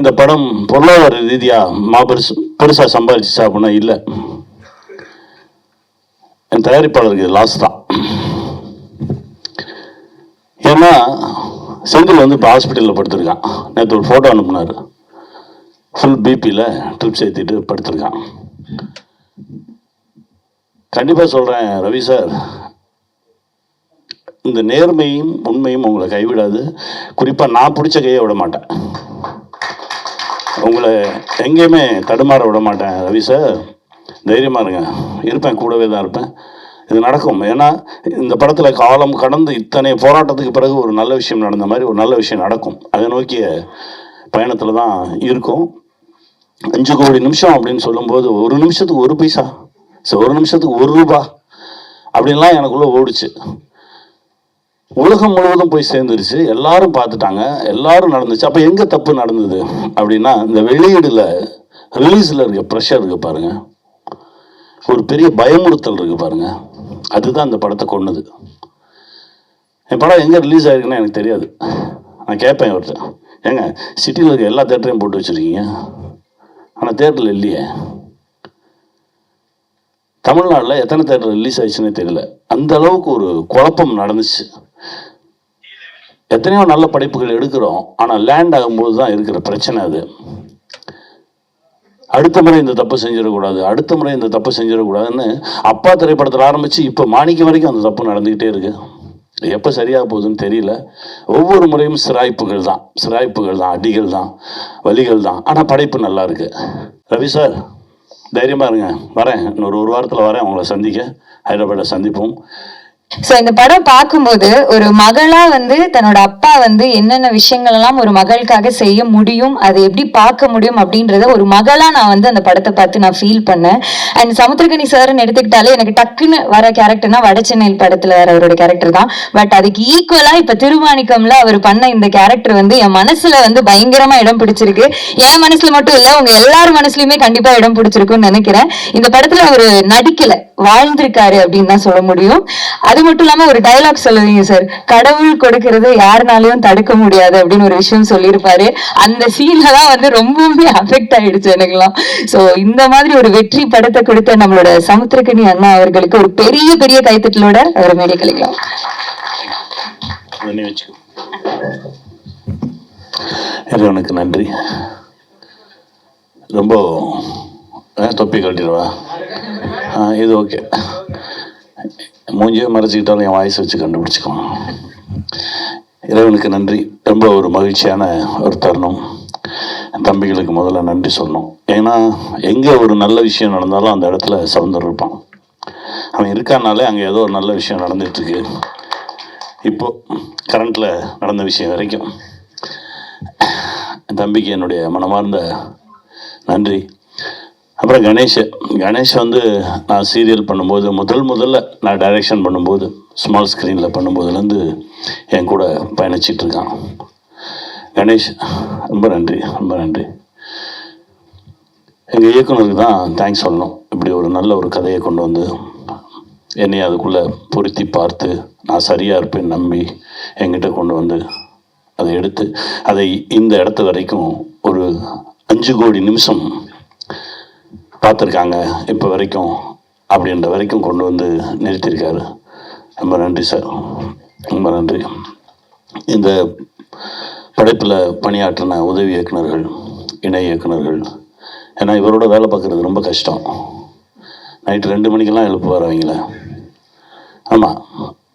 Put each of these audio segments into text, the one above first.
இந்த படம் பொருளாதார ரீதியாக பெருசாக சம்பாதிச்சு அப்படின்னா இல்லை. என் தயாரிப்பாளருக்கு லாஸ் தான். ஏன்னா செந்தில் வந்து இப்போ ஹாஸ்பிட்டலில் படுத்திருக்கான். நேற்று ஒரு ஃபோட்டோ அனுப்புனார். ஃபுல் பிபியில் ட்ரிப்ஸ் ஏற்றிட்டு படுத்திருக்கான். கண்டிப்பாக சொல்கிறேன் ரவி சார், இந்த நேர்மையும் உண்மையும் உங்களை கைவிடாது. குறிப்பாக நான் பிடிச்ச கையை விட மாட்டேன், உங்களை எங்கேயுமே தடுமாற விட மாட்டேன். ரவி சார் தைரியமாக இருங்க, இருப்பேன், கூடவே தான் இருப்பேன். இது நடக்கும். ஏன்னா இந்த படத்தில் காலம் கடந்து இத்தனை போராட்டத்துக்கு பிறகு ஒரு நல்ல விஷயம் நடந்த மாதிரி ஒரு நல்ல விஷயம் நடக்கும். அதை நோக்கிய பயணத்தில் தான் இருக்கும். 5 கோடி நிமிஷம் அப்படின்னு சொல்லும்போது ஒரு நிமிஷத்துக்கு 1 பைசா, ஒரு நிமிஷத்துக்கு 1 ரூபா அப்படின்லாம் எனக்குள்ளே ஓடிச்சு. உலகம் முழுவதும் போய் சேர்ந்துருச்சு, எல்லாரும் பார்த்துட்டாங்க, எல்லாரும் நடந்துச்சு. அப்போ எங்கே தப்பு நடந்தது அப்படின்னா, இந்த வெளியீடுல ரிலீஸில் இருக்க ப்ரெஷர் இருக்கு பாருங்க, ஒரு பெரிய பயமுறுத்தல் இருக்கு பாருங்க, அதுதான் இந்த படத்தை கொன்னுது. என் படம் எங்கே ரிலீஸ் ஆயிருக்குன்னு எனக்கு தெரியாது. நான் கேட்பேன் ஒருத்தர், ஏங்க சிட்டியில் இருக்க எல்லா தேட்டரையும் போட்டு வச்சுருக்கீங்க, ஆனால் தேட்டரில் இல்லையே. தமிழ்நாட்டில் எத்தனை தேட்டர் ரிலீஸ் ஆயிடுச்சுன்னே தெரியல. அந்த அளவுக்கு ஒரு குழப்பம் நடந்துச்சு. எத்தனையோ நல்ல படைப்புகள் எடுக்கிறோம், ஆனால் லேண்ட் ஆகும்போது தான் இருக்கிற பிரச்சனை அது. அடுத்த முறை இந்த தப்பு செஞ்சிடக்கூடாது, அடுத்த முறை இந்த தப்பு செஞ்சிடக்கூடாதுன்னு அப்பா திரைப்படத்தில் ஆரம்பித்து இப்போ மாணிக்கம் வரைக்கும் அந்த தப்பு நடந்துக்கிட்டே இருக்கு. எப்போ சரியாக போகுதுன்னு தெரியல. ஒவ்வொரு முறையும் சிராய்ப்புகள் தான், அடிகள் தான், வலிகள் தான். ஆனால் படைப்பு நல்லா இருக்கு. ரவி சார் தைரியமாக இருங்க, வரேன், இன்னொரு 1 வாரத்தில் வரேன் உங்களை சந்திக்க, ஹைதராபாத்தில் சந்திப்போம். சோ இந்த படம் பார்க்கும்போது ஒரு மகளா வந்து தன்னோட அப்பா வந்து என்னென்ன விஷயங்கள் எல்லாம் ஒரு மகளுக்காக செய்ய முடியும், அதை எப்படி பார்க்க முடியும் அப்படின்றத ஒரு மகளா நான் வந்து அந்த படத்தை பார்த்து நான் ஃபீல் பண்ணேன். அண்ட் சமுத்திரக்கனி சார்ன்னு எடுத்துக்கிட்டாலே எனக்கு டக்குன்னு வர கேரக்டர்னா வடச்சென்னையில் படத்துல வர அவரோட கேரக்டர் தான். பட் அதுக்கு ஈக்குவலா இப்ப திருமாணிக்கம்ல அவர் பண்ண இந்த கேரக்டர் வந்து என் மனசுல வந்து பயங்கரமா இடம் பிடிச்சிருக்கு. என் மனசுல மட்டும் இல்ல, உங்க எல்லாரும் மனசுலயுமே கண்டிப்பா இடம் பிடிச்சிருக்குன்னு நினைக்கிறேன். இந்த படத்துல அவர் நடிக்கல, வாழ்ந்திருக்காரு அப்படின்னு தான் சொல்ல முடியும். அது மட்டும் இல்லாம ஒரு டயலாக் சொல்லுவீங்க சார், கடவுள் கொடுக்கறது யாருனாலையும் தடுக்க முடியாது அப்படின்னு ஒரு விஷயம் சொல்லியிருப்பாரு. அந்த சீன்ல தான் வந்து ரொம்பவுமே அஃபெக்ட் ஆயிடுச்சு எனக்குலாம். சோ இந்த மாதிரி ஒரு வெற்றி படத்தை கொடுத்த நம்மளோட சமுத்திரக்கனி அண்ணா அவர்களுக்கு ஒரு பெரிய பெரிய கைத்தட்டலோட அவர் மேலே கழிக்கலாம். இறைவனுக்கு நன்றி. ரொம்ப தொப்பி கட்டிடுவா, இது ஓகே. மூஞ்சியை மறைச்சிக்கிட்டாலும் என் வாய்ஸ் வச்சு கண்டுபிடிச்சிக்கோங்க. இறைவனுக்கு நன்றி. ரொம்ப ஒரு மகிழ்ச்சியான ஒரு தருணம். தம்பிகளுக்கு முதல்ல நன்றி சொல்லணும். ஏன்னா எங்கே ஒரு நல்ல விஷயம் நடந்தாலும் அந்த இடத்துல சவுந்தர் இருப்பான். அவன் இருக்கானாலே அங்கே ஏதோ ஒரு நல்ல விஷயம் நடந்துகிட்ருக்கு. இப்போ கரண்ட்டில் நடந்த விஷயம் வரைக்கும் தம்பிக்கு என்னுடைய மனமார்ந்த நன்றி. அப்புறம் கணேஷ் வந்து நான் சீரியல் பண்ணும்போது முதல்ல நான் டைரக்ஷன் பண்ணும்போது ஸ்மால் ஸ்க்ரீனில் பண்ணும்போதுலேருந்து என் கூட பயணிச்சிட்ருக்கான். கணேஷ் ரொம்ப நன்றி. எங்கள் இயக்குனருக்கு தான் தேங்க்ஸ் சொல்லணும். இப்படி ஒரு நல்ல ஒரு கதையை கொண்டு வந்து என்னை அதுக்குள்ளே பொருத்தி பார்த்து நான் சரியாக இருப்பேன் நம்பி என்கிட்ட கொண்டு வந்து அதை எடுத்து அதை இந்த இடத்து வரைக்கும் ஒரு 5 கோடி நிமிஷம் பார்த்துருக்காங்க இப்போ வரைக்கும் அப்படின்ற வரைக்கும் கொண்டு வந்து நிறுத்தியிருக்காரு. ரொம்ப நன்றி சார், ரொம்ப நன்றி. இந்த படைப்பில் பணியாற்றின உதவி இயக்குனர்கள், இணை இயக்குனர்கள், ஏன்னா இவரோட வேலை பார்க்குறது ரொம்ப கஷ்டம். நைட்டு 2 மணிக்கெல்லாம் எழுப்புவார் அவங்கள. ஆமாம்,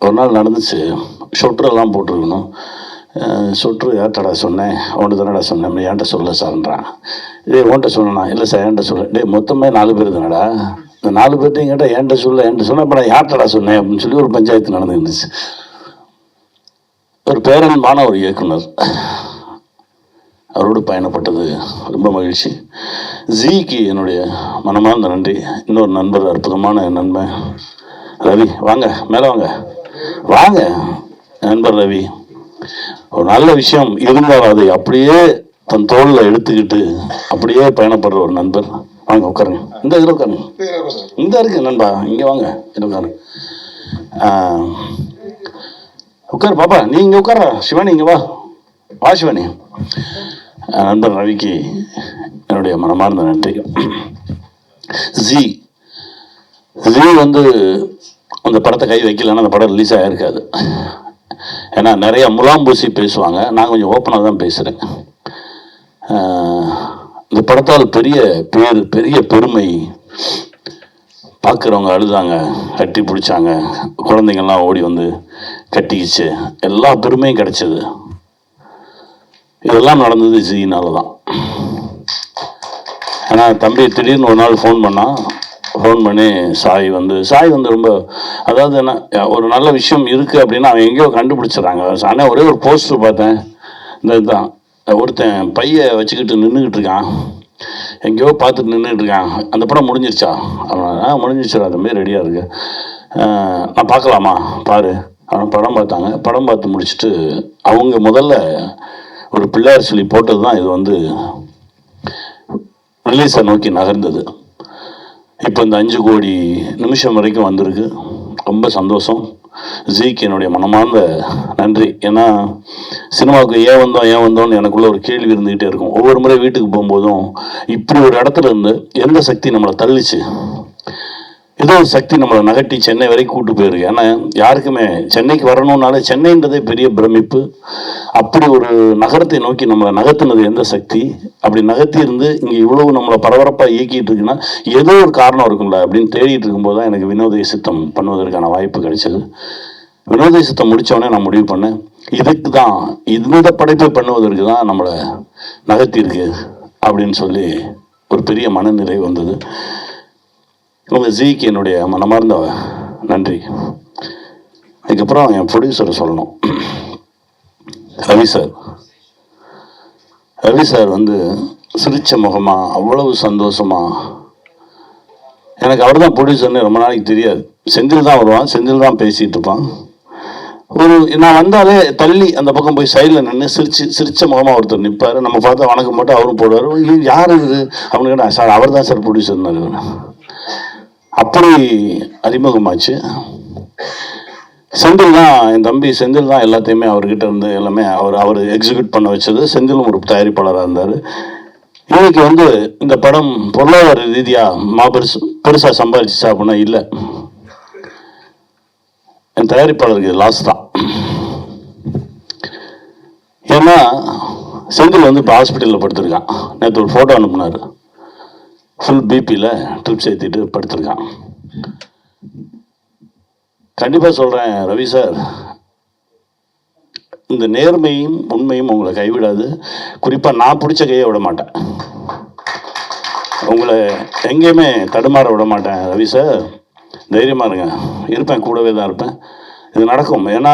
ஒரு நாள் நடந்துச்சு, ஷொட்ரெல்லாம் போட்டிருக்கணும். சொட்டு யார்ட்டடா சொன்னேன், உன்ட்டு தானடா சொன்னேன், ஏன்ட்ட சொல்ல சார்ன்றான். இதே உன்ட்ட சொன்னா, இல்லை சார் ஏன்ட்ட சொல்ல. டே மொத்தமே 4 பேர் தானடா, இந்த 4 பேர்ட்டையும் கேட்டால் ஏன்ட்ட சொல்ல இப்போ நான் யார்ட்டடா சொன்னேன் அப்படின்னு சொல்லி ஒரு பஞ்சாயத்து நடந்துருந்துச்சு. ஒரு பேரன்பான ஒரு இயக்குனர், அவரோடு பயணப்பட்டது ரொம்ப மகிழ்ச்சி. ஜிக்கு என்னுடைய மனமார்ந்த நன்றி. இன்னொரு நண்பர், அற்புதமான நண்பன் ரவி, வாங்க மேலே வாங்க நண்பர் ரவி. ஒரு நல்ல விஷயம் இருந்தால் அதை அப்படியே தன் தோளில் எடுத்துக்கிட்டு அப்படியே பயணப்படுற ஒரு நண்பர். வாங்க உட்காருங்க, இந்த இதில் உட்காருங்க, இந்த இருக்கு நண்பா, இங்கே வாங்க, இது உட்காருங்க. உட்காரு பாப்பா, நீ இங்கே உட்கார. சிவானி இங்கே வா சிவானி. நண்பர் ரவிக்கு என்னுடைய மனமார்ந்த நன்றி. ஜி வந்து அந்த படத்தை கை வைக்கலன்னா அந்த படம் ரிலீஸ் ஆகிருக்காது. ஏன்னா நிறைய முலாம்பூசி பேசுவாங்க, நான் கொஞ்சம் ஓப்பனாக தான் பேசுகிறேன். இந்த படத்தால் பெரிய பேர், பெரிய பெருமை, பார்க்குறவங்க அழுதாங்க, கட்டி பிடிச்சாங்க, குழந்தைங்கள்லாம் ஓடி வந்து கட்டிக்கிச்சு, எல்லா பெருமையும் கிடைச்சது. இதெல்லாம் நடந்தது ஜினால தான். ஏன்னா தம்பி திடீர்னு ஒரு நாள் ஃபோன் பண்ணி சாய் வந்து ரொம்ப, அதாவது என்ன, ஒரு நல்ல விஷயம் இருக்குது அப்படின்னா அவன் எங்கேயோ கண்டுபிடிச்சிடறாங்க. ஆனால் ஒரே ஒரு போஸ்டர் பார்த்தேன், இந்த இதுதான், ஒருத்தன் பையை வச்சுக்கிட்டு நின்றுக்கிட்டு இருக்கான், எங்கேயோ பார்த்துட்டு நின்றுட்டு இருக்கான். அந்த படம் முடிஞ்சிருச்சா? அவன் முடிஞ்சிருச்சா, தம்பி ரெடியாக இருக்கு, நான் பார்க்கலாமா, பாரு. அவன் படம் பார்த்தாங்க. படம் பார்த்து முடிச்சுட்டு அவங்க முதல்ல ஒரு பிள்ளையார் சொல்லி போட்டது தான் இது வந்து ரிலீஸை நோக்கி நகர்ந்தது. இப்போ இந்த 5 கோடி நிமிஷம் வரைக்கும் வந்திருக்கு. ரொம்ப சந்தோஷம். ஜிக்கு என்னுடைய மனமார்ந்த நன்றி. ஏன்னா சினிமாவுக்கு ஏன் வந்தோம்னு எனக்குள்ள ஒரு கேள்வி இருந்துகிட்டே இருக்கும். ஒவ்வொரு முறை வீட்டுக்கு போகும்போதும் இப்படி ஒரு இடத்துல இருந்து எந்த சக்தி நம்மளை தள்ளிச்சு, ஏதோ ஒரு சக்தி நம்மளை நகட்டி சென்னை வரைக்கும் கூட்டு போயிருக்கு. ஏன்னா யாருக்குமே சென்னைக்கு வரணும்னாலே சென்னைன்றதே பெரிய பிரமிப்பு. அப்படி ஒரு நகரத்தை நோக்கி நம்மளை நகர்த்தினது எந்த சக்தி? அப்படி நகர்த்தி இருந்து இங்கே இவ்வளவு நம்மளை பரபரப்பாக இயக்கிட்டு இருக்குன்னா ஏதோ ஒரு காரணம் இருக்கும்ல அப்படின்னு தேடிட்டு இருக்கும்போது தான் எனக்கு வினோதய சித்தம் பண்ணுவதற்கான வாய்ப்பு கிடைச்சது. வினோதய சித்தம் முடித்தவொடனே நான் முடிவு பண்ணேன், இதுக்கு தான், இந்த படைப்பை பண்ணுவதற்கு தான் நம்மளை நகர்த்தியிருக்கு அப்படின்னு சொல்லி ஒரு பெரிய மனநிலை வந்தது. உங்கள் ஜிக்கு என்னுடைய மனமார்ந்த நன்றி. அதுக்கப்புறம் என் ப்ரொடியூசரை சொல்லணும், ரவி சார் வந்து சிரிச்ச முகமா, அவ்வளவு சந்தோஷமா. எனக்கு அவர் தான் ப்ரொடியூசர்னு ரொம்ப நாளைக்கு தெரியாது. செந்தில் தான் வருவான், செந்தில் தான் பேசிகிட்டு இருப்பான். நான் வந்தாலே தள்ளி அந்த பக்கம் போய் சைடில் நின்று சிரிச்ச முகமாக ஒருத்தர் நிற்பார். நம்ம பார்த்தா வணக்கம் மட்டும் அவரும் போடுவார். யார் இது அப்படின்னு கேட்டால், சார் அவர் தான் சார் ப்ரொடியூசர்னாரு. அப்படி அறிமுகமாச்சு. செந்தில் தான், என் தம்பி செந்தில் தான் எல்லாத்தையுமே அவர்கிட்ட இருந்து எல்லாமே அவர் எக்ஸிக்யூட் பண்ண வச்சது. செந்திலும் ஒரு தயாரிப்பாளராக இருந்தார். இன்னைக்கு வந்து இந்த படம் பொருளாதார ரீதியாக பெருசாக சம்பாதிச்சா அப்படின்னா இல்லை, என் தயாரிப்பாளருக்கு லாஸ் தான். ஏன்னா செந்தில் வந்து இப்போ ஹாஸ்பிட்டலில் படுத்திருக்கான். நேற்று ஒரு ஃபோட்டோ அனுப்புனார், ஃபுல் பிபியில் ட்ரிப்ஸ் ஏற்றிட்டு படுத்திருக்கான். கண்டிப்பாக சொல்கிறேன் ரவி சார், இந்த நேர்மையும் உண்மையும் உங்களை கைவிடாது. குறிப்பாக நான் பிடிச்ச கையை விட மாட்டேன், உங்களை எங்கேயுமே தடுமாற விட மாட்டேன். ரவி சார் தைரியமாக இருங்க, இருப்பேன், கூடவே தான் இருப்பேன். இது நடக்கும். ஏன்னா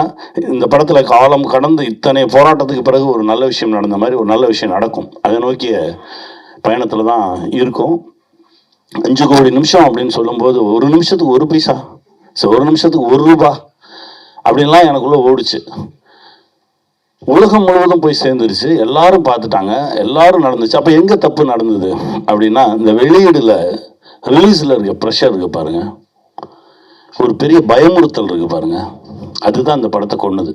இந்த படத்தில் காலம் கடந்து இத்தனை போராட்டத்துக்கு பிறகு ஒரு நல்ல விஷயம் நடந்த மாதிரி ஒரு நல்ல விஷயம் நடக்கும். அதை நோக்கிய பயணத்தில் தான் இருக்கும். 5 கோடி நிமிஷம் அப்படின்னு சொல்லும்போது ஒரு நிமிஷத்துக்கு 1 பைசா, ஒரு நிமிஷத்துக்கு 1 ரூபா அப்படின்லாம் எனக்குள்ள ஓடிச்சு. உலகம் முழுவதும் போய் சேர்ந்துருச்சு, எல்லாரும் பார்த்துட்டாங்க, எல்லாரும் நடந்துச்சு. அப்போ எங்கே தப்பு நடந்தது அப்படின்னா, இந்த வெளியீடுல ரிலீஸில் இருக்க ப்ரெஷர் இருக்கு பாருங்க, ஒரு பெரிய பயமுறுத்தல் இருக்கு பாருங்க, அதுதான் இந்த படத்தை கொன்னது.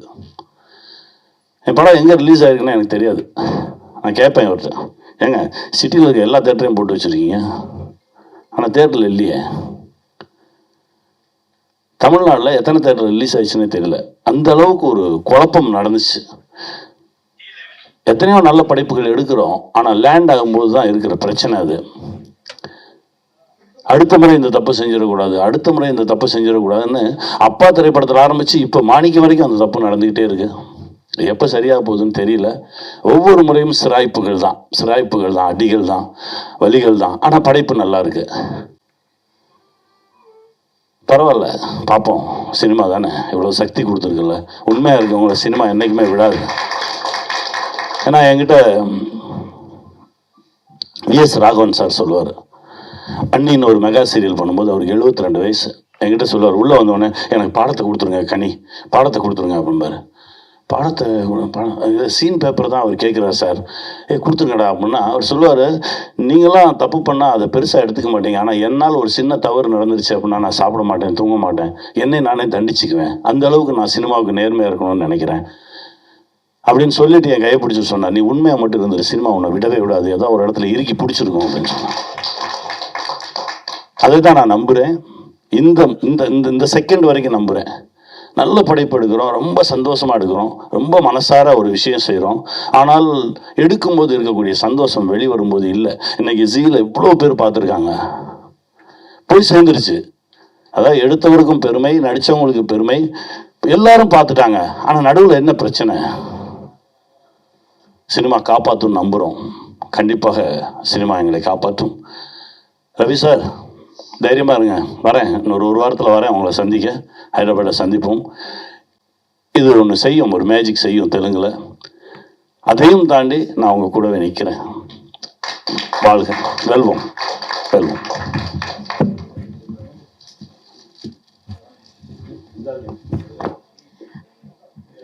என் படம் எங்கே ரிலீஸ் ஆயிருக்குன்னு எனக்கு தெரியாது. நான் கேட்பேன் இவர்கிட்ட, ஏங்க சிட்டியில் இருக்க எல்லா தேட்டரையும் போட்டு வச்சுருக்கீங்க, ஆனால் தேட்டரில் இல்லையே. தமிழ்நாட்டில் எத்தனை தேட்டர் ரிலீஸ் ஆயிடுச்சுன்னே தெரியல. அந்த அளவுக்கு ஒரு குழப்பம் நடந்துச்சு. எத்தனையோ நல்ல படைப்புகள் எடுக்கிறோம், ஆனால் லேண்ட் ஆகும்போது தான் இருக்கிற பிரச்சனை அது. அடுத்த முறை இந்த தப்பு செஞ்சிடக்கூடாதுன்னு அப்பா திரைப்படத்தில் ஆரம்பித்து இப்போ மாணிக்கம் வரைக்கும் அந்த தப்பு நடந்துக்கிட்டே இருக்கு. எப்போ சரியாக போகுதுன்னு தெரியல. ஒவ்வொரு முறையும் சிராய்ப்புகள் தான், அடிகள் தான், வலிகள் தான். ஆனால் படைப்பு நல்லா இருக்கு. பரவாயில்ல, பார்ப்போம். சினிமா தானே, இவ்வளோ சக்தி கொடுத்துருக்குல்ல. உண்மையாக இருக்கு, உங்களை சினிமா என்றைக்குமே விடாது. ஏன்னா என்கிட்ட விஎஸ் ராகவன் சார் சொல்லுவார், அண்ணின்னு ஒரு மெகா சீரியல் பண்ணும்போது அவருக்கு 72 வயசு. என்கிட்ட சொல்லுவார், உள்ளே வந்தோடனே எனக்கு பாடத்தை கொடுத்துருங்க பாடத்தை கொடுத்துருங்க அப்படின்பாரு. சீன் பேப்பர் தான் அவர் கேட்குறாரு சார், கொடுத்துருங்கடா அப்படின்னா அவர் சொல்லுவார், நீங்களாம் தப்பு பண்ணால் அதை பெருசாக எடுத்துக்க மாட்டீங்க, ஆனால் என்னால் ஒரு சின்ன தவறு நடந்துருச்சு அப்படின்னா நான் சாப்பிட மாட்டேன், தூங்க மாட்டேன், என்னை நானே தண்டிச்சுக்குவேன். அந்த அளவுக்கு நான் சினிமாவுக்கு நேர்மையாக இருக்கணும்னு நினைக்கிறேன். அப்படின்னு சொல்லிட்டு என் கையை பிடிச்சி சொன்னார், நீ உண்மையாக மட்டும் இருந்துரு, சினிமா உன்னை விடவே விடாது, ஏதோ ஒரு இடத்துல இறுக்கி பிடிச்சிருக்கும் அப்படின்னு சொன்னான். அதை தான் நான் நம்புகிறேன். இந்த இந்த இந்த இந்த செகண்ட் வரைக்கும் நம்புகிறேன். நல்ல படைப்பு எடுக்கிறோம், ரொம்ப சந்தோஷமாக எடுக்கிறோம், ரொம்ப மனசார ஒரு விஷயம் செய்கிறோம். ஆனால் எடுக்கும்போது இருக்கக்கூடிய சந்தோஷம் வெளிவரும்போது இல்லை. இன்னைக்கு ஜீல இவ்வளோ பேர் பார்த்துருக்காங்க, போய் சேர்ந்துருச்சு. அதாவது எடுத்தவருக்கும் பெருமை, நடித்தவங்களுக்கு பெருமை, எல்லாரும் பார்த்துட்டாங்க. ஆனால் நடுவில் என்ன பிரச்சனை? சினிமா காப்பாற்றும் நம்புகிறோம். கண்டிப்பாக சினிமா எங்களை காப்பாற்றும். ரவி சார் தைரியமாக இருங்க, வரேன், இன்னொரு ஒரு வாரத்தில் வரேன் உங்களை சந்திக்க, ஹைதராபாத்தில் சந்திப்போம். இது ஒன்று செய்யும், ஒரு மேஜிக் செய்யும் தெலுங்கில். அதையும் தாண்டி நான் உங்கள் கூடவே நிற்கிறேன். வாழ்க, வெல்வோம்.